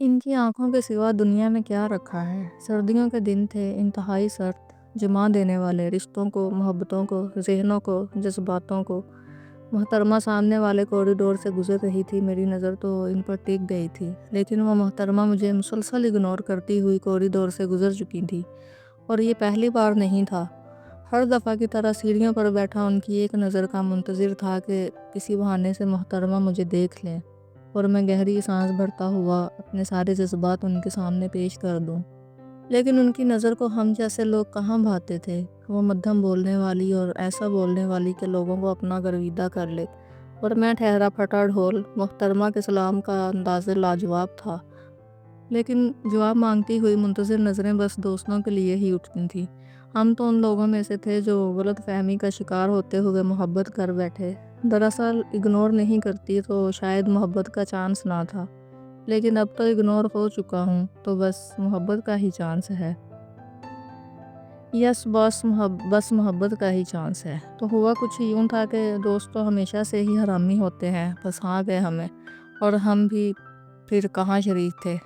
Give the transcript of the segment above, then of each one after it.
ان کی آنکھوں کے سوا دنیا میں کیا رکھا ہے؟ سردیوں کے دن تھے، انتہائی سرد، جما دینے والے، رشتوں کو، محبتوں کو، ذہنوں کو، جذباتوں کو۔ محترمہ سامنے والے کوریڈور سے گزر رہی تھی، میری نظر تو ان پر ٹک گئی تھی، لیکن وہ محترمہ مجھے مسلسل اگنور کرتی ہوئی کوریڈور سے گزر چکی تھی، اور یہ پہلی بار نہیں تھا۔ ہر دفعہ کی طرح سیڑھیوں پر بیٹھا ان کی ایک نظر کا منتظر تھا کہ کسی بہانے سے محترمہ مجھے دیکھ لیں اور میں گہری سانس بھرتا ہوا اپنے سارے جذبات ان کے سامنے پیش کر دوں۔ لیکن ان کی نظر کو ہم جیسے لوگ کہاں بھاتے تھے؟ وہ مدھم بولنے والی اور ایسا بولنے والی کہ لوگوں کو اپنا گرویدہ کر لے، اور میں ٹھہرا پھٹا ڈھول۔ محترمہ کے سلام کا انداز لاجواب تھا، لیکن جواب مانگتی ہوئی منتظر نظریں بس دوستوں کے لیے ہی اٹھتی تھیں۔ ہم تو ان لوگوں میں سے تھے جو غلط فہمی کا شکار ہوتے ہوئے محبت کر بیٹھے۔ دراصل اگنور نہیں کرتی تو شاید محبت کا چانس نہ تھا، لیکن اب تو اگنور ہو چکا ہوں تو بس محبت کا ہی چانس ہے۔ یس بس محبت کا ہی چانس ہے۔ تو ہوا کچھ یوں تھا کہ دوست تو ہمیشہ سے ہی حرامی ہوتے ہیں، پھنسا گئے ہمیں، اور ہم بھی پھر کہاں شریک تھے۔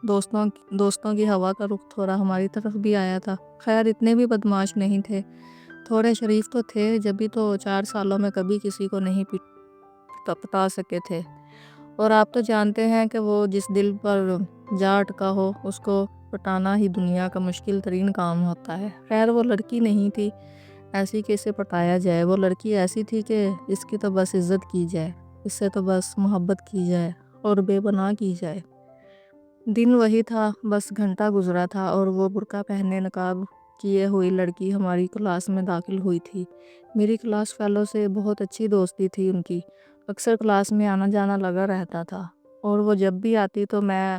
دوستوں کی ہوا کا رخ تھوڑا ہماری طرف بھی آیا تھا۔ خیر اتنے بھی بدمعاش نہیں تھے، تھوڑے شریف تو تھے، جبھی تو 4 سالوں میں کبھی کسی کو نہیں پٹا سکے تھے۔ اور آپ تو جانتے ہیں کہ وہ جس دل پر جا اٹکا ہو اس کو پٹانا ہی دنیا کا مشکل ترین کام ہوتا ہے۔ خیر وہ لڑکی نہیں تھی ایسی کہ اسے پٹایا جائے، وہ لڑکی ایسی تھی کہ اس کی تو بس عزت کی جائے، اس سے تو بس محبت کی جائے اور بے پناہ کی جائے۔ دن وہی تھا، بس گھنٹہ گزرا تھا اور وہ برقع پہنے نقاب کیے ہوئی لڑکی ہماری کلاس میں داخل ہوئی تھی۔ میری کلاس فیلو سے بہت اچھی دوستی تھی ان کی، اکثر کلاس میں آنا جانا لگا رہتا تھا، اور وہ جب بھی آتی تو میں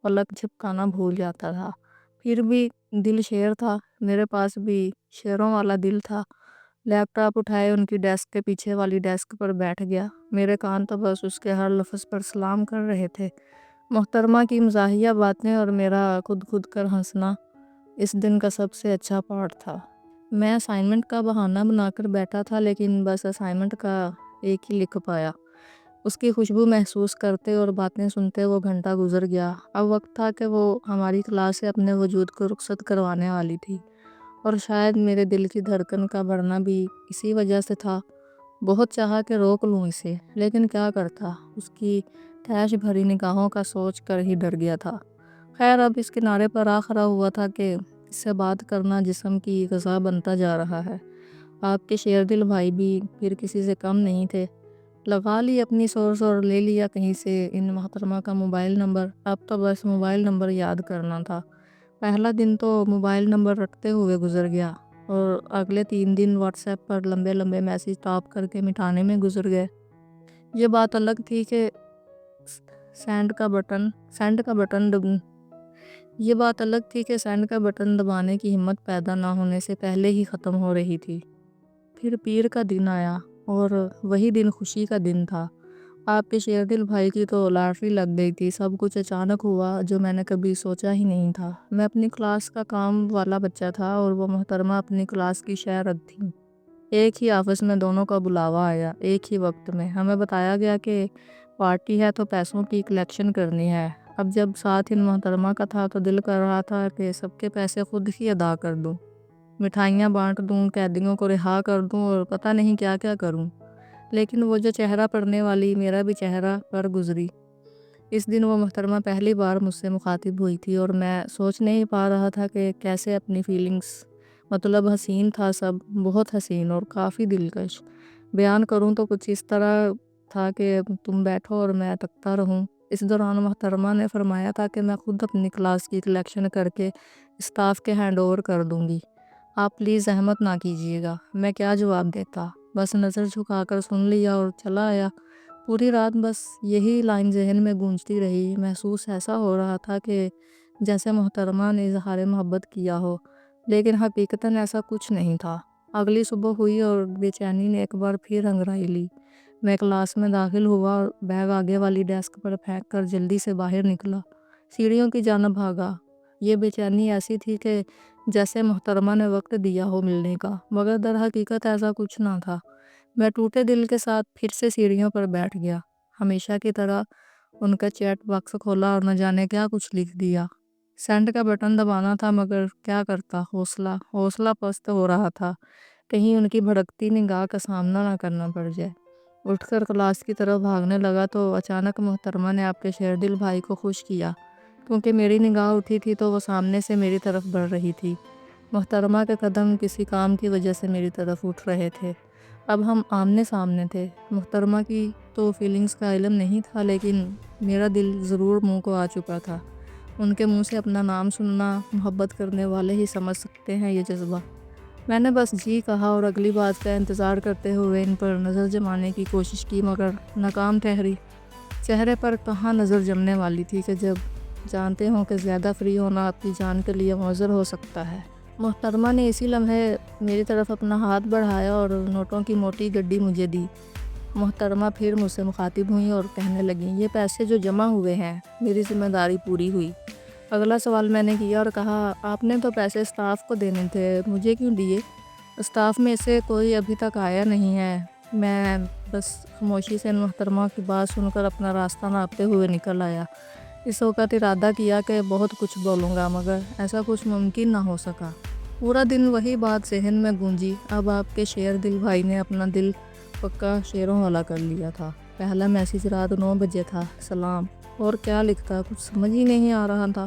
پلک جھپکانا بھول جاتا تھا۔ پھر بھی دل شیر تھا، میرے پاس بھی شیروں والا دل تھا۔ لیپ ٹاپ اٹھائے ان کی ڈیسک کے پیچھے والی ڈیسک پر بیٹھ گیا، میرے کان تو بس اس کے ہر لفظ پر سلام کر رہے تھے۔ محترمہ کی مزاحیہ باتیں اور میرا خود کر ہنسنا اس دن کا سب سے اچھا پارٹ تھا۔ میں اسائنمنٹ کا بہانہ بنا کر بیٹھا تھا، لیکن بس اسائنمنٹ کا ایک ہی لکھ پایا۔ اس کی خوشبو محسوس کرتے اور باتیں سنتے وہ گھنٹہ گزر گیا۔ اب وقت تھا کہ وہ ہماری کلاس سے اپنے وجود کو رخصت کروانے والی تھی، اور شاید میرے دل کی دھڑکن کا بڑھنا بھی اسی وجہ سے تھا۔ بہت چاہا کہ روک لوں اسے، لیکن کیا کرتا، اس کی تیش بھری نگاہوں کا سوچ کر ہی ڈر گیا تھا۔ خیر اب اس کنارے پر آ کھڑا ہوا تھا کہ اس سے بات کرنا جسم کی غذا بنتا جا رہا ہے۔ آپ کے شیر دل بھائی بھی پھر کسی سے کم نہیں تھے، لگا لی اپنی سورس اور لے لیا کہیں سے ان محترمہ کا موبائل نمبر۔ اب تو بس موبائل نمبر یاد کرنا تھا۔ پہلا دن تو موبائل نمبر رٹتے ہوئے گزر گیا، اور اگلے 3 دن واٹس ایپ پر لمبے لمبے میسیج ٹائپ کر کے مٹانے میں گزر گئے۔ یہ بات الگ تھی کہ سینڈ کا بٹن دبانے کی ہمت پیدا نہ ہونے سے پہلے ہی ختم ہو رہی تھی۔ پھر پیر کا دن آیا، اور وہی دن خوشی کا دن تھا۔ آپ کے شیر دل بھائی کی تو لاٹری لگ گئی تھی۔ سب کچھ اچانک ہوا جو میں نے کبھی سوچا ہی نہیں تھا۔ میں اپنی کلاس کا کام والا بچہ تھا، اور وہ محترمہ اپنی کلاس کی شاعرت تھی۔ ایک ہی آفس میں دونوں کا بلاوا آیا، ایک ہی وقت میں۔ ہمیں بتایا گیا کہ پارٹی ہے تو پیسوں کی کلیکشن کرنی ہے۔ اب جب ساتھ ان محترمہ کا تھا تو دل کر رہا تھا کہ سب کے پیسے خود ہی ادا کر دوں، مٹھائیاں بانٹ دوں، قیدیوں کو رہا کر دوں، اور پتہ نہیں کیا کیا کروں۔ لیکن وہ جو چہرہ پڑھنے والی میرا بھی چہرہ پر گزری۔ اس دن وہ محترمہ پہلی بار مجھ سے مخاطب ہوئی تھی، اور میں سوچ نہیں پا رہا تھا کہ کیسے اپنی فیلنگز، مطلب حسین تھا سب، بہت حسین اور کافی دلکش۔ بیان کروں تو کچھ اس طرح تھا کہ تم بیٹھو اور میں تکتا رہوں۔ اس دوران محترمہ نے فرمایا تھا کہ میں خود اپنی کلاس کی کلیکشن کر کے اسٹاف کے ہینڈ اوور کر دوں گی، آپ پلیز زحمت نہ کیجیے گا۔ میں کیا جواب دیتا، بس نظر جھکا کر سن لیا اور چلا آیا۔ پوری رات بس یہی لائن ذہن میں گونجتی رہی۔ محسوس ایسا ہو رہا تھا کہ جیسے محترمہ نے اظہار محبت کیا ہو، لیکن حقیقتاً ایسا کچھ نہیں تھا۔ اگلی صبح ہوئی اور بے چینی نے ایک بار پھر انگڑائی لی۔ میں کلاس میں داخل ہوا اور بیگ آگے والی ڈیسک پر پھینک کر جلدی سے باہر نکلا، سیڑھیوں کی جانب بھاگا۔ یہ بے چینی ایسی تھی کہ جیسے محترمہ نے وقت دیا ہو ملنے کا، مگر در حقیقت ایسا کچھ نہ تھا۔ میں ٹوٹے دل کے ساتھ پھر سے سیڑھیوں پر بیٹھ گیا، ہمیشہ کی طرح ان کا چیٹ باکس کھولا اور نہ جانے کیا کچھ لکھ دیا۔ سینڈ کا بٹن دبانا تھا مگر کیا کرتا، حوصلہ پست ہو رہا تھا، کہیں ان کی بھڑکتی نگاہ کا سامنا نہ کرنا پڑ جائے۔ اٹھ کر کلاس کی طرف بھاگنے لگا تو اچانک محترمہ نے آپ کے شیردل بھائی کو خوش کیا، کیونکہ میری نگاہ اٹھی تھی تو وہ سامنے سے میری طرف بڑھ رہی تھی۔ محترمہ کے قدم کسی کام کی وجہ سے میری طرف اٹھ رہے تھے۔ اب ہم آمنے سامنے تھے۔ محترمہ کی تو فیلنگز کا علم نہیں تھا، لیکن میرا دل ضرور منہ کو آ چکا تھا۔ ان کے منہ سے اپنا نام سننا محبت کرنے والے ہی سمجھ سکتے ہیں یہ جذبہ۔ میں نے بس جی کہا اور اگلی بات کا انتظار کرتے ہوئے ان پر نظر جمانے کی کوشش کی مگر ناکام ٹھہری۔ چہرے پر کہاں نظر جمنے والی تھی کہ جب جانتے ہوں کہ زیادہ فری ہونا آپ کی جان کے لیے معذر ہو سکتا ہے۔ محترمہ نے اسی لمحے میری طرف اپنا ہاتھ بڑھایا اور نوٹوں کی موٹی گڈی مجھے دی۔ محترمہ پھر مجھ سے مخاطب ہوئیں اور کہنے لگیں، یہ پیسے جو جمع ہوئے ہیں میری ذمہ داری پوری ہوئی۔ اگلا سوال میں نے کیا اور کہا، آپ نے تو پیسے اسٹاف کو دینے تھے، مجھے کیوں دیے؟ اسٹاف میں سے کوئی ابھی تک آیا نہیں ہے۔ میں بس خاموشی سے محترمہ کی بات سن کر اپنا راستہ ناپتے ہوئے نکل آیا۔ اس وقت ارادہ کیا کہ بہت کچھ بولوں گا مگر ایسا کچھ ممکن نہ ہو سکا۔ پورا دن وہی بات ذہن میں گونجی۔ اب آپ کے شیر دل بھائی نے اپنا دل پکا شیروں والا کر لیا تھا۔ پہلا میسیج رات 9 بجے تھا، سلام، اور کیا لکھتا کچھ سمجھ ہی نہیں آ رہا تھا۔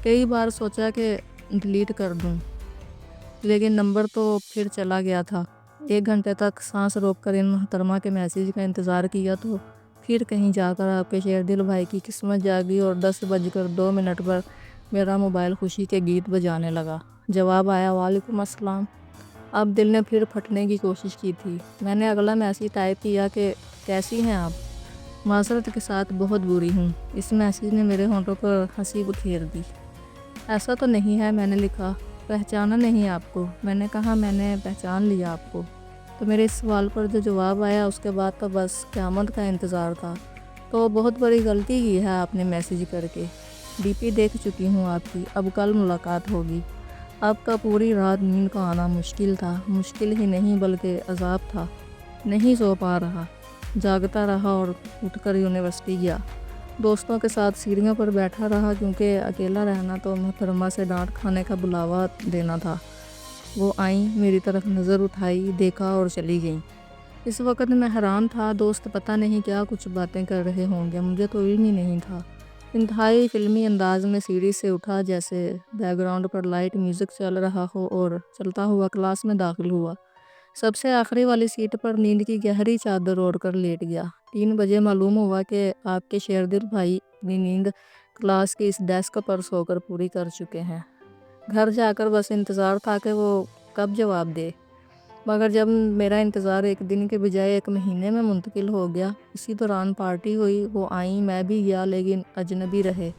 کئی بار سوچا کہ ڈیلیٹ کر دوں لیکن نمبر تو پھر چلا گیا تھا۔ 1 گھنٹے تک سانس روک کر ان محترمہ کے میسیج کا انتظار کیا تو پھر کہیں جا کر آپ کے شیر دل بھائی کی قسمت جاگی اور 10:02 پر میرا موبائل خوشی کے گیت بجانے لگا۔ جواب آیا، وعلیکم السلام۔ اب دل نے پھر پھٹنے کی کوشش کی تھی۔ میں نے اگلا میسیج ٹائپ کیا کہ کیسی ہیں آپ؟ معذرت کے ساتھ بہت بری ہوں۔ اس میسیج نے میرے ہونٹوں پر ہنسی بکھیر دی۔ ایسا تو نہیں ہے، میں نے لکھا، پہچانا نہیں آپ کو؟ میں نے کہا، میں نے پہچان لیا آپ کو۔ تو میرے اس سوال پر جو جواب آیا اس کے بعد تو بس قیامت کا انتظار تھا۔ تو بہت بڑی غلطی کی ہے آپ نے میسیج کر کے۔ ڈی پی دیکھ چکی ہوں آپ کی، اب کل ملاقات ہوگی۔ آپ کا پوری رات نیند کا آنا مشکل تھا، مشکل ہی نہیں بلکہ عذاب تھا۔ نہیں سو پا رہا، جاگتا رہا اور اٹھ کر یونیورسٹی گیا۔ دوستوں کے ساتھ سیڑھیوں پر بیٹھا رہا کیونکہ اکیلا رہنا تو محترمہ سے ڈانٹ کھانے کا بلاوا دینا تھا۔ وہ آئیں، میری طرف نظر اٹھائی، دیکھا اور چلی گئیں۔ اس وقت میں حیران تھا، دوست پتہ نہیں کیا کچھ باتیں کر رہے ہوں گے، مجھے تو علم ہی نہیں تھا۔ انتہائی فلمی انداز میں سیڑھی سے اٹھا، جیسے بیک گراؤنڈ پر لائٹ میوزک چل رہا ہو، اور چلتا ہوا کلاس میں داخل ہوا۔ سب سے آخری والی سیٹ پر نیند کی گہری چادر اوڑھ کر لیٹ گیا۔ 3 بجے معلوم ہوا کہ آپ کے شیردل بھائی اپنی نیند کلاس کی اس ڈیسک پر سو کر پوری کر چکے ہیں۔ گھر جا کر بس انتظار تھا کہ وہ کب جواب دے، مگر جب میرا انتظار 1 دن کے بجائے 1 مہینے میں منتقل ہو گیا۔ اسی دوران پارٹی ہوئی، وہ آئیں، میں بھی گیا لیکن اجنبی رہے۔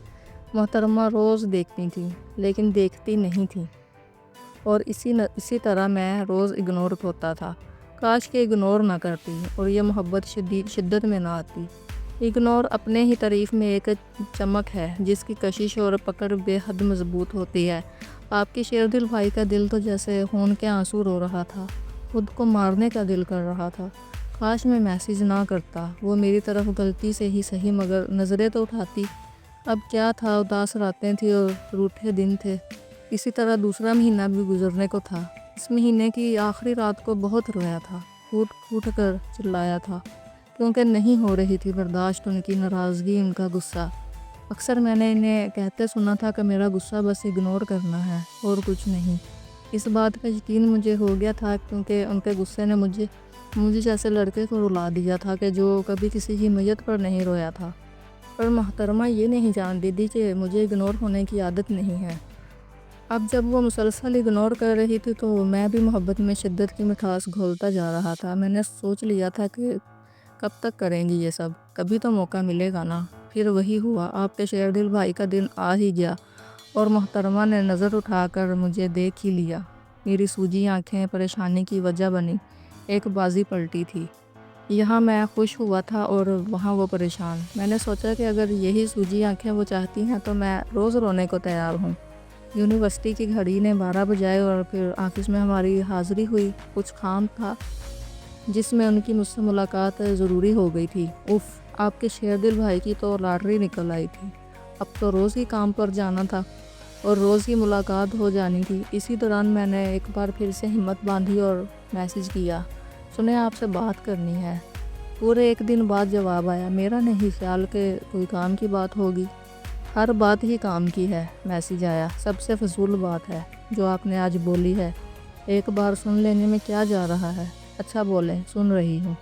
محترمہ روز دیکھتی تھیں لیکن دیکھتی نہیں تھیں، اور اسی طرح میں روز اگنور ہوتا تھا۔ کاش کہ اگنور نہ کرتی اور یہ محبت شدت میں نہ آتی۔ اگنور اپنے ہی تعریف میں ایک چمک ہے جس کی کشش اور پکڑ بے حد مضبوط ہوتی ہے۔ آپ کے شیردل بھائی کا دل تو جیسے خون کے آنسو رو رہا تھا، خود کو مارنے کا دل کر رہا تھا۔ کاش میں میسیج نہ کرتا، وہ میری طرف غلطی سے ہی صحیح مگر نظریں تو اٹھاتی۔ اب کیا تھا، اداس راتیں تھیں اور روٹھے دن تھے۔ اسی طرح دوسرا مہینہ بھی گزرنے کو تھا۔ اس مہینے کی آخری رات کو بہت رویا تھا، پھوٹ کر چلایا تھا، کیونکہ نہیں ہو رہی تھی برداشت ان کی ناراضگی، ان کا غصہ۔ اکثر میں نے انہیں کہتے سنا تھا کہ میرا غصہ بس اگنور کرنا ہے اور کچھ نہیں۔ اس بات کا یقین مجھے ہو گیا تھا کیونکہ ان کے غصے نے مجھے جیسے لڑکے کو رلا دیا تھا کہ جو کبھی کسی کی میت پر نہیں رویا تھا۔ پر محترمہ یہ نہیں جانتی تھی کہ مجھے اگنور ہونے کی عادت نہیں ہے۔ اب جب وہ مسلسل اگنور کر رہی تھی تو میں بھی محبت میں شدت کی مٹھاس گھولتا جا رہا تھا۔ میں نے سوچ لیا تھا کہ کب تک کریں گی یہ سب، کبھی تو موقع ملے گا نا۔ پھر وہی ہوا، آپ کے شیردل بھائی کا دن آ ہی گیا اور محترمہ نے نظر اٹھا کر مجھے دیکھ ہی لیا۔ میری سوجی آنکھیں پریشانی کی وجہ بنی، ایک بازی پلٹی تھی۔ یہاں میں خوش ہوا تھا اور وہاں وہ پریشان۔ میں نے سوچا کہ اگر یہی سوجی آنکھیں وہ چاہتی ہیں تو میں روز رونے کو تیار ہوں۔ یونیورسٹی کی گھڑی نے 12 بجائے اور پھر آفس میں ہماری حاضری ہوئی۔ کچھ کام تھا جس میں ان کی مجھ سے ملاقات ضروری ہو گئی تھی۔ اف آپ کے شیردل بھائی کی تو لاٹری نکل آئی تھی، اب تو روز ہی کام پر جانا تھا اور روز ہی ملاقات ہو جانی تھی۔ اسی دوران میں نے ایک بار پھر سے ہمت باندھی اور میسج کیا، سنیں آپ سے بات کرنی ہے۔ پورے ایک دن بعد جواب آیا۔ میرا نہیں خیال کہ کوئی کام کی بات ہوگی، ہر بات ہی کام کی ہے۔ میسج آیا، سب سے فضول بات ہے جو آپ نے آج بولی ہے، ایک بار سن لینے میں کیا جا رہا ہے؟ اچھا بولیں، سن رہی ہوں۔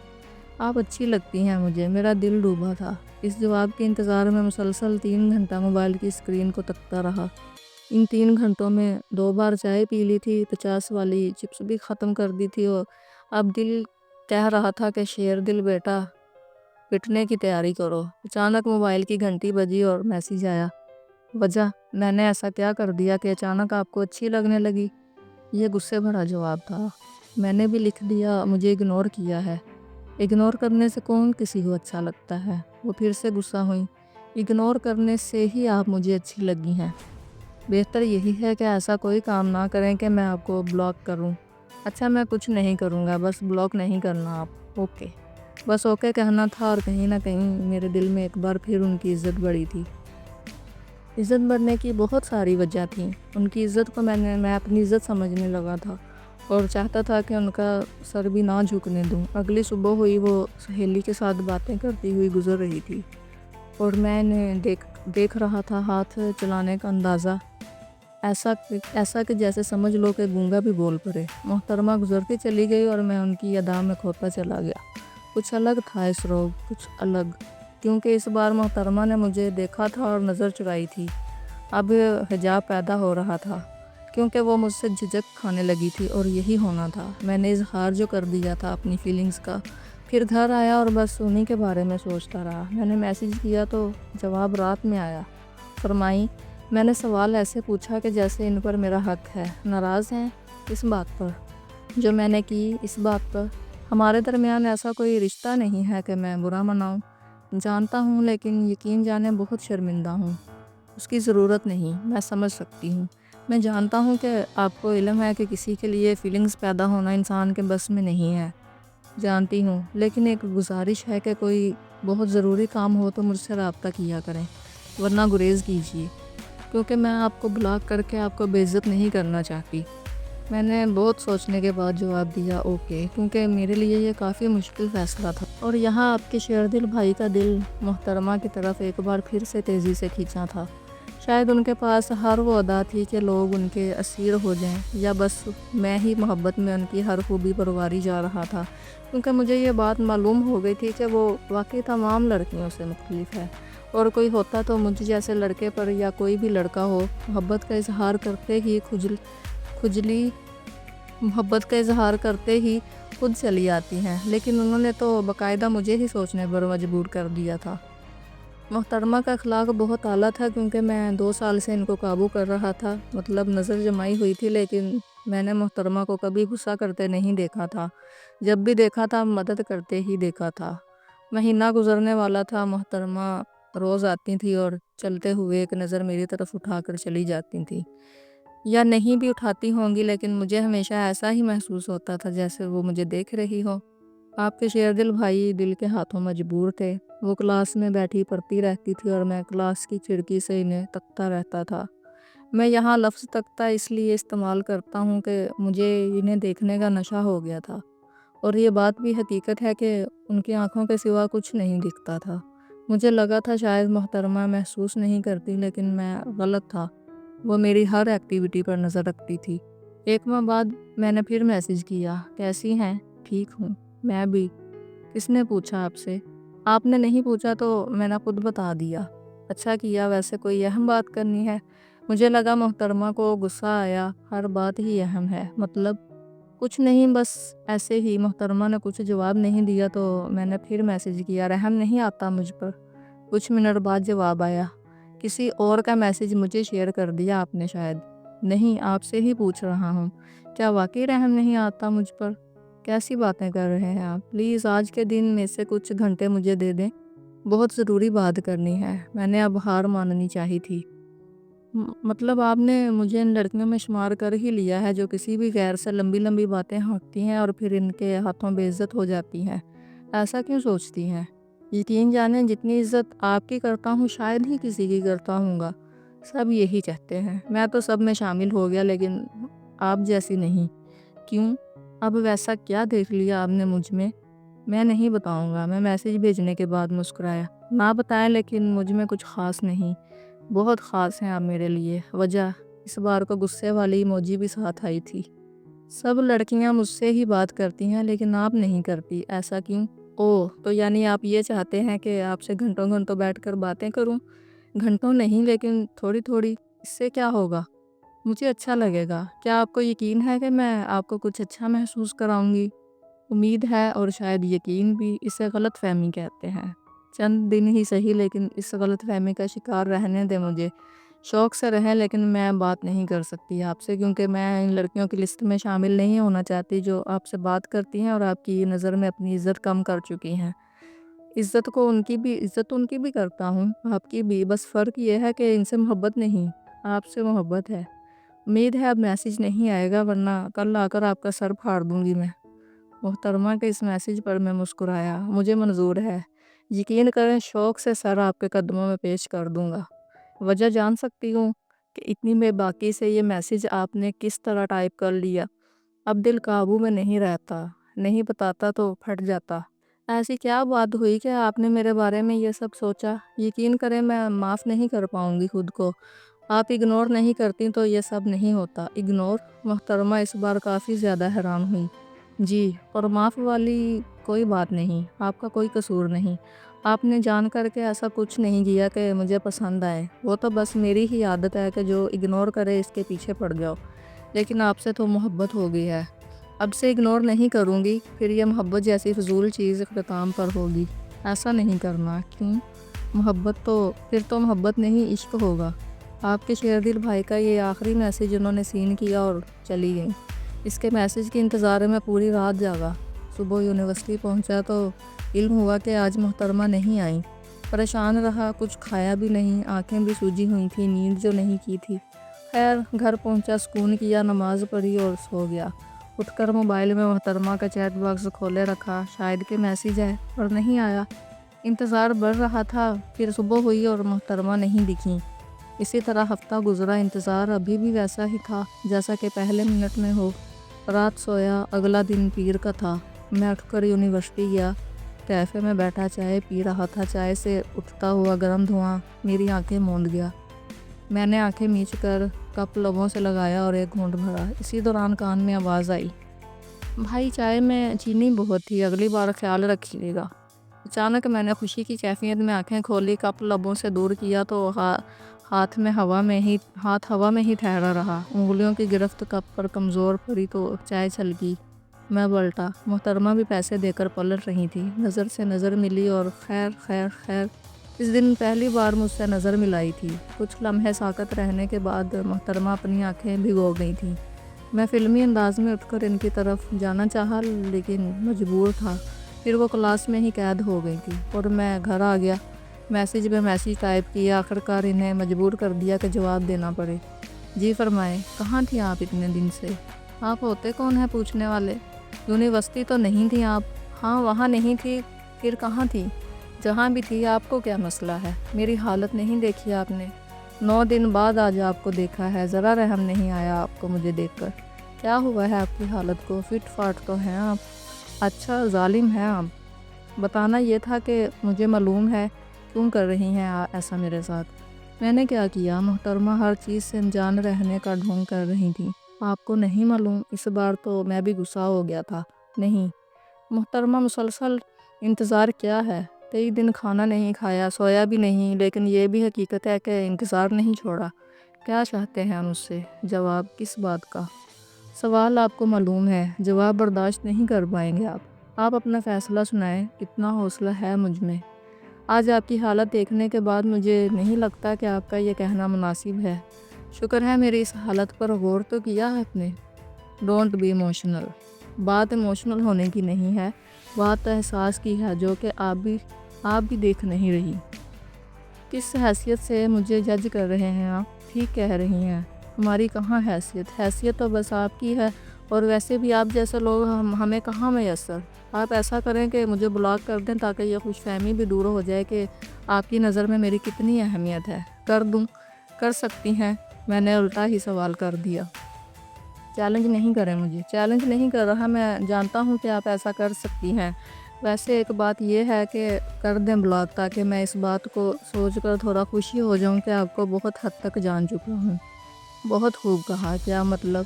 آپ اچھی لگتی ہیں مجھے۔ میرا دل ڈوبا تھا۔ اس جواب کے انتظار میں مسلسل 3 گھنٹہ موبائل کی اسکرین کو تکتا رہا۔ ان 3 گھنٹوں میں 2 بار چائے پی لی تھی، 50 والی چپس بھی ختم کر دی تھی، اور اب دل کہہ رہا تھا کہ شیر دل بیٹا پٹنے کی تیاری کرو۔ اچانک موبائل کی گھنٹی بجی اور میسج آیا۔ وجہ، میں نے ایسا کیا کر دیا کہ اچانک آپ کو اچھی لگنے لگی؟ یہ غصے بھرا جواب تھا۔ میں نے بھی لکھ دیا، مجھے اگنور کیا ہے۔ اگنور کرنے سے کون کسی کو اچھا لگتا ہے؟ وہ پھر سے غصہ ہوئی۔ اگنور کرنے سے ہی آپ مجھے اچھی لگی ہیں۔ بہتر یہی ہے کہ ایسا کوئی کام نہ کریں کہ میں آپ کو بلاک کروں۔ اچھا، میں کچھ نہیں کروں گا، بس بلاک نہیں کرنا آپ۔ اوکے۔ بس اوکے کہنا تھا، اور کہیں نہ کہیں میرے دل میں ایک بار پھر ان کی عزت بڑھی تھی۔ عزت بڑھنے کی بہت ساری وجہ تھیں۔ ان کی عزت کو میں اپنی عزت سمجھنے لگا تھا اور چاہتا تھا کہ ان کا سر بھی نہ جھکنے دوں۔ اگلی صبح ہوئی، وہ سہیلی کے ساتھ باتیں کرتی ہوئی گزر رہی تھی اور میں نے دیکھ رہا تھا ہاتھ چلانے کا اندازہ ایسا کہ جیسے سمجھ لو کہ گونگا بھی بول پڑے۔ محترمہ گزرتی چلی گئی اور میں ان کی ادا میں کھوتا چلا گیا۔ کچھ الگ تھا اس روز، کچھ الگ، کیونکہ اس بار محترمہ نے مجھے دیکھا تھا اور نظر چرائی تھی۔ اب حجاب پیدا ہو رہا تھا، کیونکہ وہ مجھ سے جھجک کھانے لگی تھی، اور یہی ہونا تھا۔ میں نے اظہار جو کر دیا تھا اپنی فیلنگز کا، پھر گھر آیا اور بس انہی کے بارے میں سوچتا رہا۔ میں نے میسج کیا تو جواب رات میں آیا۔ فرمائی، میں نے سوال ایسے پوچھا کہ جیسے ان پر میرا حق ہے۔ ناراض ہیں اس بات پر جو میں نے کی؟ اس بات پر ہمارے درمیان ایسا کوئی رشتہ نہیں ہے کہ میں برا مناؤں۔ جانتا ہوں، لیکن یقین جانے بہت شرمندہ ہوں۔ اس کی ضرورت نہیں، میں سمجھ سکتی ہوں۔ میں جانتا ہوں کہ آپ کو علم ہے کہ کسی کے لیے فیلنگز پیدا ہونا انسان کے بس میں نہیں ہے۔ جانتی ہوں، لیکن ایک گزارش ہے کہ کوئی بہت ضروری کام ہو تو مجھ سے رابطہ کیا کریں، ورنہ گریز کیجیے، کیونکہ میں آپ کو بلاک کر کے آپ کو بے عزت نہیں کرنا چاہتی۔ میں نے بہت سوچنے کے بعد جواب دیا، اوکے، کیونکہ میرے لیے یہ کافی مشکل فیصلہ تھا، اور یہاں آپ کے شیردل بھائی کا دل محترمہ کی طرف ایک بار پھر سے تیزی سے کھینچا تھا۔ شاید ان کے پاس ہر وہ ادا تھی کہ لوگ ان کے اسیر ہو جائیں، یا بس میں ہی محبت میں ان کی ہر خوبی پر واری جا رہا تھا، کیونکہ مجھے یہ بات معلوم ہو گئی تھی کہ وہ واقعی تمام لڑکیوں سے مختلف ہے، اور کوئی ہوتا تو مجھ جیسے لڑکے پر، یا کوئی بھی لڑکا ہو، محبت کا اظہار کرتے ہی خود چلی آتی ہیں، لیکن انہوں نے تو باقاعدہ مجھے ہی سوچنے پر مجبور کر دیا تھا۔ محترمہ کا اخلاق بہت اعلیٰ تھا، کیونکہ میں 2 سال سے ان کو قابو کر رہا تھا، مطلب نظر جمائی ہوئی تھی، لیکن میں نے محترمہ کو کبھی غصہ کرتے نہیں دیکھا تھا۔ جب بھی دیکھا تھا مدد کرتے ہی دیکھا تھا۔ مہینہ گزرنے والا تھا، محترمہ روز آتی تھی اور چلتے ہوئے ایک نظر میری طرف اٹھا کر چلی جاتی تھی، یا نہیں بھی اٹھاتی ہوں گی، لیکن مجھے ہمیشہ ایسا ہی محسوس ہوتا تھا جیسے وہ مجھے دیکھ رہی ہو۔ آپ کے شیردل بھائی دل کے ہاتھوں مجبور تھے۔ وہ کلاس میں بیٹھی پڑھتی رہتی تھی اور میں کلاس کی کھڑکی سے انہیں تکتا رہتا تھا۔ میں یہاں لفظ تکتا اس لیے استعمال کرتا ہوں کہ مجھے انہیں دیکھنے کا نشہ ہو گیا تھا، اور یہ بات بھی حقیقت ہے کہ ان کی آنکھوں کے سوا کچھ نہیں دکھتا تھا۔ مجھے لگا تھا شاید محترمہ محسوس نہیں کرتی، لیکن میں غلط تھا۔ وہ میری ہر ایکٹیویٹی پر نظر رکھتی تھی۔ 1 ماہ بعد میں نے پھر میسج کیا، کیسی ہیں؟ ٹھیک ہوں، میں بھی۔ کس نے پوچھا آپ سے؟ آپ نے نہیں پوچھا تو میں نے خود بتا دیا۔ اچھا کیا، ویسے کوئی اہم بات کرنی ہے؟ مجھے لگا محترمہ کو غصہ آیا، ہر بات ہی اہم ہے، مطلب کچھ نہیں، بس ایسے ہی۔ محترمہ نے کچھ جواب نہیں دیا تو میں نے پھر میسج کیا، رحم نہیں آتا مجھ پر؟ کچھ منٹ بعد جواب آیا، کسی اور کا میسج مجھے شیئر کر دیا آپ نے شاید؟ نہیں، آپ سے ہی پوچھ رہا ہوں، کیا واقعی رحم نہیں آتا مجھ پر؟ کیسی باتیں کر رہے ہیں آپ؟ پلیز آج کے دن میں سے کچھ گھنٹے مجھے دے دیں، بہت ضروری بات کرنی ہے۔ میں نے اب ہار ماننی چاہی تھی۔ مطلب آپ نے مجھے ان لڑکیوں میں شمار کر ہی لیا ہے جو کسی بھی غیر سے لمبی لمبی باتیں ہانکتی ہیں اور پھر ان کے ہاتھوں بے عزت ہو جاتی ہیں؟ ایسا کیوں سوچتی ہیں؟ یقین جانیں جتنی عزت آپ کی کرتا ہوں شاید ہی کسی کی کرتا ہوں گا۔ سب یہی چاہتے ہیں، میں تو سب میں شامل ہو گیا لیکن آپ جیسی نہیں۔ کیوں؟ اب ویسا کیا دیکھ لیا آپ نے مجھ میں نہیں بتاؤں گا۔ میں میسیج بھیجنے کے بعد مسکرایا۔ نہ بتائیں لیکن مجھ میں کچھ خاص نہیں، بہت خاص ہیں آپ میرے لیے۔ وجہ؟ اس بار کو غصے والی ایموجی بھی ساتھ آئی تھی۔ سب لڑکیاں مجھ سے ہی بات کرتی ہیں لیکن آپ نہیں کرتی، ایسا کیوں؟ اوہ، تو یعنی آپ یہ چاہتے ہیں کہ آپ سے گھنٹوں گھنٹوں بیٹھ کر باتیں کروں؟ گھنٹوں نہیں لیکن تھوڑی تھوڑی۔ اس سے کیا ہوگا؟ مجھے اچھا لگے گا۔ کیا آپ کو یقین ہے کہ میں آپ کو کچھ اچھا محسوس کراؤں گی؟ امید ہے، اور شاید یقین بھی۔ اسے غلط فہمی کہتے ہیں۔ چند دن ہی صحیح لیکن اس غلط فہمی کا شکار رہنے دے مجھے۔ شوق سے رہیں لیکن میں بات نہیں کر سکتی آپ سے، کیونکہ میں ان لڑکیوں کی لسٹ میں شامل نہیں ہونا چاہتی جو آپ سے بات کرتی ہیں اور آپ کی نظر میں اپنی عزت کم کر چکی ہیں۔ عزت ان کی بھی کرتا ہوں، آپ کی بھی، بس فرق یہ ہے کہ ان سے محبت نہیں، آپ سے محبت ہے۔ امید ہے اب میسیج نہیں آئے گا ورنہ کل آ کر آپ کا سر پھاڑ دوں گی میں۔ محترمہ کے اس میسیج پر میں مسکرایا۔ مجھے منظور ہے، یقین کریں شوق سے سر آپ کے قدموں میں پیش کر دوں گا۔ وجہ جان سکتی ہوں کہ اتنی بے باکی سے یہ میسیج آپ نے کس طرح ٹائپ کر لیا؟ اب دل قابو میں نہیں رہتا، نہیں بتاتا تو پھٹ جاتا۔ ایسی کیا بات ہوئی کہ آپ نے میرے بارے میں یہ سب سوچا؟ یقین کریں میں معاف نہیں کر پاؤں گی خود کو۔ آپ اگنور نہیں کرتی تو یہ سب نہیں ہوتا۔ اگنور؟ محترمہ اس بار کافی زیادہ حیران ہوئی۔ جی، اور معاف والی کوئی بات نہیں، آپ کا کوئی قصور نہیں۔ آپ نے جان کر کے ایسا کچھ نہیں کیا کہ مجھے پسند آئے، وہ تو بس میری ہی عادت ہے کہ جو اگنور کرے اس کے پیچھے پڑ جاؤ۔ لیکن آپ سے تو محبت ہو گئی ہے، اب سے اگنور نہیں کروں گی، پھر یہ محبت جیسی فضول چیز اختتام پر ہوگی۔ ایسا نہیں کرنا۔ کیوں؟ پھر تو محبت نہیں عشق ہوگا۔ آپ کے شیر دل بھائی کا یہ آخری میسیج انہوں نے سین کیا اور چلی گئیں۔ اس کے میسیج کے انتظار میں پوری رات جاگا۔ صبح یونیورسٹی پہنچا تو علم ہوا کہ آج محترمہ نہیں آئیں۔ پریشان رہا، کچھ کھایا بھی نہیں، آنکھیں بھی سوجی ہوئی تھیں، نیند جو نہیں کی تھی۔ خیر گھر پہنچا، سکون کیا، نماز پڑھی اور سو گیا۔ اٹھ کر موبائل میں محترمہ کا چیٹ باکس کھولے رکھا، شاید کہ میسیج ہے، اور نہیں آیا۔ انتظار بڑھ رہا تھا، پھر صبح ہوئی اور محترمہ نہیں دکھیں۔ اسی طرح ہفتہ گزرا، انتظار ابھی بھی ویسا ہی تھا جیسا کہ پہلے منٹ میں ہو۔ رات سویا، اگلا دن پیر کا تھا۔ میں اٹھ کر یونیورسٹی گیا، کیفے میں بیٹھا چائے پی رہا تھا۔ چائے سے اٹھتا ہوا گرم دھواں میری آنکھیں موند گیا۔ میں نے آنکھیں میچ کر کپ لبوں سے لگایا اور ایک گھونٹ بھرا۔ اسی دوران کان میں آواز آئی، بھائی چائے میں چینی بہت تھی، اگلی بار خیال رکھیے گا۔ اچانک میں نے خوشی کی کیفیت میں آنکھیں کھولی، کپ لبوں سے دور کیا تو ہاتھ ہوا میں ہی ٹھہرا رہا۔ انگلیوں کی گرفت کپ پر کمزور پڑی تو چائے چھلکی۔ میں پلٹا، محترمہ بھی پیسے دے کر پلٹ رہی تھی۔ نظر سے نظر ملی اور خیر خیر خیر۔ اس دن پہلی بار مجھ سے نظر ملائی تھی۔ کچھ لمحے ساکت رہنے کے بعد محترمہ اپنی آنکھیں بھگو گئی تھیں۔ میں فلمی انداز میں اٹھ کر ان کی طرف جانا چاہا لیکن مجبور تھا۔ پھر وہ کلاس میں ہی قید ہو گئی تھی اور میں گھر آ گیا۔ میسیج پہ میسیج ٹائپ کیا، آخرکار انہیں مجبور کر دیا کہ جواب دینا پڑے۔ جی فرمائیں، کہاں تھی آپ اتنے دن سے؟ آپ ہوتے کون ہیں پوچھنے والے؟ یونیورسٹی تو نہیں تھی آپ؟ ہاں وہاں نہیں تھی، پھر کہاں تھی؟ جہاں بھی تھی آپ کو کیا مسئلہ ہے؟ میری حالت نہیں دیکھی آپ نے؟ 9 دن بعد آج آپ کو دیکھا ہے، ذرا رحم نہیں آیا آپ کو مجھے دیکھ کر؟ کیا ہوا ہے آپ کی حالت کو؟ فٹ فاٹ تو ہیں آپ؟ اچھا ظالم ہیں آپ۔ بتانا یہ تھا کہ مجھے معلوم ہے کیوں کر رہی ہیں ایسا میرے ساتھ۔ میں نے کیا کیا؟ محترمہ ہر چیز سے انجان رہنے کا ڈھونگ کر رہی تھی۔ آپ کو نہیں معلوم؟ اس بار تو میں بھی غصہ ہو گیا تھا۔ نہیں محترمہ، مسلسل انتظار کیا ہے؟ 23 دن کھانا نہیں کھایا، سویا بھی نہیں، لیکن یہ بھی حقیقت ہے کہ انتظار نہیں چھوڑا۔ کیا چاہتے ہیں مجھ سے؟ جواب کس بات کا؟ سوال آپ کو معلوم ہے، جواب برداشت نہیں کر پائیں گے آپ اپنا فیصلہ سنائیں، کتنا حوصلہ ہے مجھ میں۔ آج آپ کی حالت دیکھنے کے بعد مجھے نہیں لگتا کہ آپ کا یہ کہنا مناسب ہے۔ شکر ہے میری اس حالت پر غور تو کیا آپ نے۔ Don't be emotional. بات ایموشنل ہونے کی نہیں ہے، بات احساس کی ہے، جو کہ آپ بھی دیکھ نہیں رہی۔ کس حیثیت سے مجھے جج کر رہے ہیں آپ؟ ٹھیک کہہ رہی ہیں، ہماری کہاں حیثیت؟ حیثیت تو بس آپ کی ہے اور ویسے بھی آپ جیسے لوگ ہمیں کہاں میسر۔ آپ ایسا کریں کہ مجھے بلاک کر دیں تاکہ یہ خوش فہمی بھی دور ہو جائے کہ آپ کی نظر میں میری کتنی اہمیت ہے۔ کر دوں، کر سکتی ہیں؟ میں نے الٹا ہی سوال کر دیا۔ چیلنج نہیں کریں مجھے، چیلنج نہیں کر رہا، میں جانتا ہوں کہ آپ ایسا کر سکتی ہیں۔ ویسے ایک بات یہ ہے کہ کر دیں بلاک تاکہ میں اس بات کو سوچ کر تھوڑا خوشی ہو جاؤں کہ آپ کو بہت حد تک جان چکا ہوں۔ بہت خوب کہا، کیا مطلب؟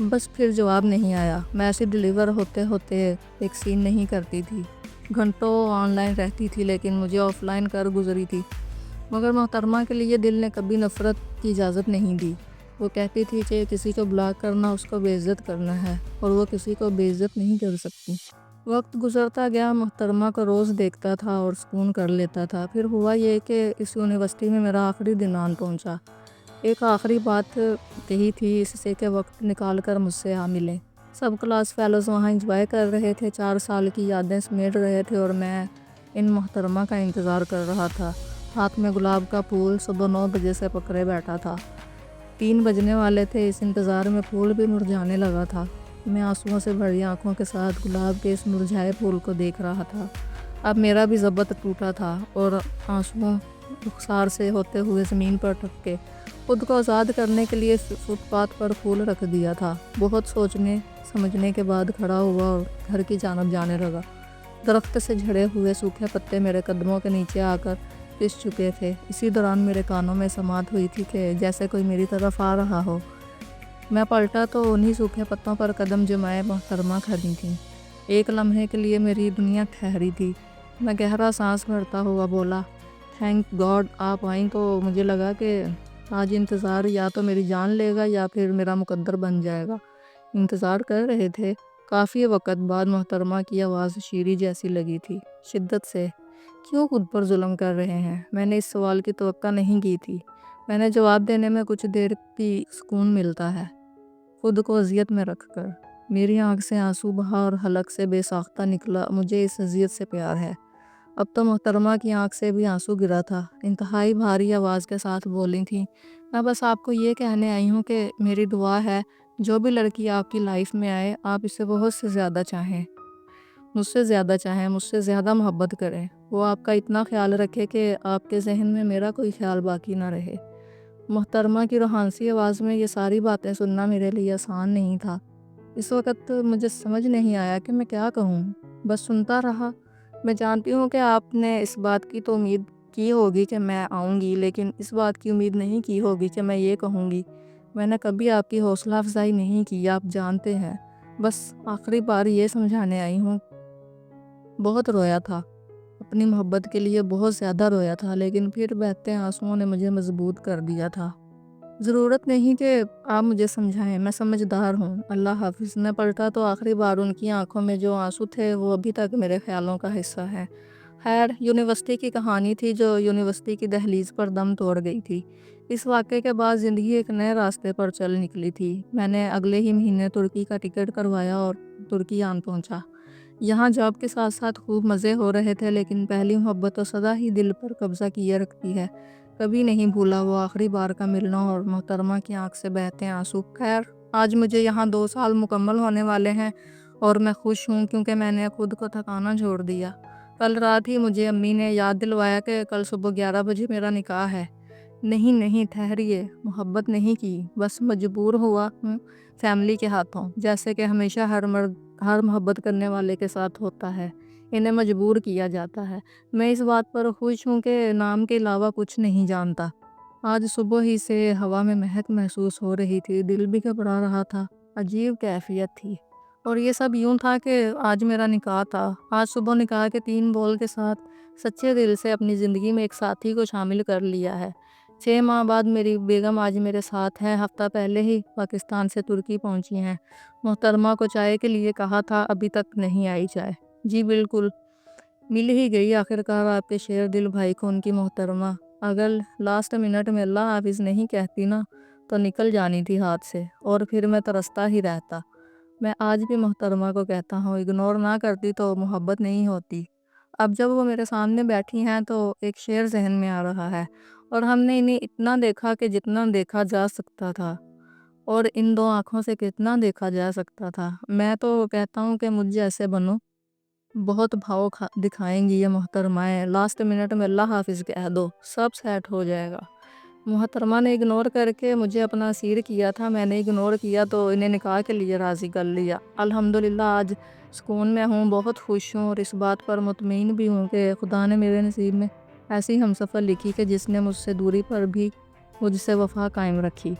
بس پھر جواب نہیں آیا۔ میسج ڈیلیور ہوتے ہوتے ایک سین نہیں کرتی تھی، گھنٹوں آن لائن رہتی تھی لیکن مجھے آف لائن کر گزری تھی۔ مگر محترمہ کے لیے دل نے کبھی نفرت کی اجازت نہیں دی۔ وہ کہتی تھی کہ کسی کو بلاک کرنا اس کو بے عزت کرنا ہے اور وہ کسی کو بے عزت نہیں کر سکتی۔ وقت گزرتا گیا، محترمہ کو روز دیکھتا تھا اور سکون کر لیتا تھا۔ پھر ہوا یہ کہ اس یونیورسٹی میں میرا آخری دن آن پہنچا۔ ایک آخری بات کہی تھی اس سے کہ وقت نکال کر مجھ سے آ ملیں۔ سب کلاس فیلوز وہاں انجوائے کر رہے تھے، 4 سال کی یادیں سمیٹ رہے تھے اور میں ان محترمہ کا انتظار کر رہا تھا۔ ہاتھ میں گلاب کا پھول، صبح 9 بجے سے پکڑے بیٹھا تھا۔ 3 بجنے والے تھے، اس انتظار میں پھول بھی مرجھانے لگا تھا۔ میں آنسوؤں سے بھری آنکھوں کے ساتھ گلاب کے اس مرجھائے پھول کو دیکھ رہا تھا۔ اب میرا بھی ضبط ٹوٹا تھا اور آنسوؤں رخسار سے ہوتے ہوئے زمین پر ٹپکے۔ خود کو آزاد کرنے کے لیے فٹ پاتھ پر پھول رکھ دیا تھا۔ بہت سوچنے سمجھنے کے بعد کھڑا ہوا اور گھر کی جانب جانے لگا۔ درخت سے جھڑے ہوئے سوکھے پتے میرے قدموں کے نیچے آ کر پس چکے تھے۔ اسی دوران میرے کانوں میں سماعت ہوئی تھی کہ جیسے کوئی میری طرف آ رہا ہو۔ میں پلٹا تو انہی سوکھے پتوں پر قدم جمائے محترمہ کھڑی تھیں۔ ایک لمحے کے لیے میری دنیا ٹھہری تھی۔ میں گہرا سانس بھرتا ہوا بولا، تھینک گاڈ آپ آئیں۔ تو مجھے لگا کہ آج انتظار یا تو میری جان لے گا یا پھر میرا مقدر بن جائے گا۔ انتظار کر رہے تھے۔ کافی وقت بعد محترمہ کی آواز شیری جیسی لگی تھی، شدت سے۔ کیوں خود پر ظلم کر رہے ہیں؟ میں نے اس سوال کی توقع نہیں کی تھی۔ میں نے جواب دینے میں کچھ دیر بھی سکون ملتا ہے، خود کو اذیت میں رکھ کر۔ میری آنکھ سے آنسو بہا اور حلق سے بے ساختہ نکلا، مجھے اس اذیت سے پیار ہے۔ اب تو محترمہ کی آنکھ سے بھی آنسو گرا تھا، انتہائی بھاری آواز کے ساتھ بولی تھی، میں بس آپ کو یہ کہنے آئی ہوں کہ میری دعا ہے جو بھی لڑکی آپ کی لائف میں آئے آپ اسے بہت سے زیادہ چاہیں، مجھ سے زیادہ چاہیں، مجھ سے زیادہ محبت کریں، وہ آپ کا اتنا خیال رکھے کہ آپ کے ذہن میں میرا کوئی خیال باقی نہ رہے۔ محترمہ کی روحانسی آواز میں یہ ساری باتیں سننا میرے لیے آسان نہیں تھا۔ اس وقت مجھے سمجھ نہیں آیا کہ میں کیا کہوں، بس سنتا رہا۔ میں جانتی ہوں کہ آپ نے اس بات کی تو امید کی ہوگی کہ میں آؤں گی، لیکن اس بات کی امید نہیں کی ہوگی کہ میں یہ کہوں گی۔ میں نے کبھی آپ کی حوصلہ افزائی نہیں کی، آپ جانتے ہیں۔ بس آخری بار یہ سمجھانے آئی ہوں۔ بہت رویا تھا، اپنی محبت کے لیے بہت زیادہ رویا تھا، لیکن پھر بہتے آنسوؤں نے مجھے مضبوط کر دیا تھا۔ ضرورت نہیں کہ آپ مجھے سمجھائیں، میں سمجھدار ہوں۔ اللہ حافظ۔ میں پلٹا تو آخری بار ان کی آنکھوں میں جو آنسو تھے وہ ابھی تک میرے خیالوں کا حصہ ہے۔ خیر، یونیورسٹی کی کہانی تھی جو یونیورسٹی کی دہلیز پر دم توڑ گئی تھی۔ اس واقعے کے بعد زندگی ایک نئے راستے پر چل نکلی تھی۔ میں نے اگلے ہی مہینے ترکی کا ٹکٹ کروایا اور ترکی آن پہنچا۔ یہاں جاب کے ساتھ ساتھ خوب مزے ہو رہے تھے، لیکن پہلی محبت تو سدا ہی دل پر قبضہ کیے رکھتی ہے۔ کبھی نہیں بھولا وہ آخری بار کا ملنا اور محترمہ کی آنکھ سے بہتے آنسو۔ خیر، آج مجھے یہاں 2 سال مکمل ہونے والے ہیں اور میں خوش ہوں کیونکہ میں نے خود کو تھکانا چھوڑ دیا۔ کل رات ہی مجھے امی نے یاد دلوایا کہ کل صبح 11 بجے میرا نکاح ہے۔ نہیں ٹھہریے، محبت نہیں کی، بس مجبور ہوا ہوں فیملی کے ہاتھوں، جیسے کہ ہمیشہ ہر مرد ہر محبت کرنے والے کے ساتھ ہوتا ہے، انہیں مجبور کیا جاتا ہے۔ میں اس بات پر خوش ہوں کہ نام کے علاوہ کچھ نہیں جانتا۔ آج صبح ہی سے ہوا میں مہک محسوس ہو رہی تھی، دل بھی گھبرا رہا تھا، عجیب کیفیت تھی۔ اور یہ سب یوں تھا کہ آج میرا نکاح تھا۔ آج صبح نکاح کے 3 بول کے ساتھ سچے دل سے اپنی زندگی میں ایک ساتھی کو شامل کر لیا ہے۔ 6 ماہ بعد میری بیگم آج میرے ساتھ ہے، ہفتہ پہلے ہی پاکستان سے ترکی پہنچی ہیں۔ محترمہ کو چائے کے لیے کہا تھا، ابھی تک نہیں آئی چائے۔ جی بالکل، مل ہی گئی آخرکار آپ کے شیر دل بھائی کو ان کی محترمہ۔ اگر لاسٹ منٹ میں اللہ حافظ نہیں کہتی نا تو نکل جانی تھی ہاتھ سے، اور پھر میں ترستا ہی رہتا۔ میں آج بھی محترمہ کو کہتا ہوں، اگنور نہ کرتی تو محبت نہیں ہوتی۔ اب جب وہ میرے سامنے بیٹھی ہیں تو ایک شعر ذہن میں آ رہا ہے، اور ہم نے انہیں اتنا دیکھا کہ جتنا دیکھا جا سکتا تھا، اور ان دو آنکھوں سے کتنا دیکھا جا سکتا تھا۔ میں تو کہتا ہوں کہ مجھے ایسے بنو، بہت بھاؤ دکھائیں گی یہ محترمائیں، لاسٹ منٹ میں اللہ حافظ کہہ دو سب سیٹ ہو جائے گا۔ محترمہ نے اگنور کر کے مجھے اپنا اسیر کیا تھا، میں نے اگنور کیا تو انہیں نکاح کے لیے راضی کر لیا۔ الحمدللہ آج سکون میں ہوں، بہت خوش ہوں، اور اس بات پر مطمئن بھی ہوں کہ خدا نے میرے نصیب میں ایسی ہم سفر لکھی کہ جس نے مجھ سے دوری پر بھی مجھ سے وفا قائم رکھی۔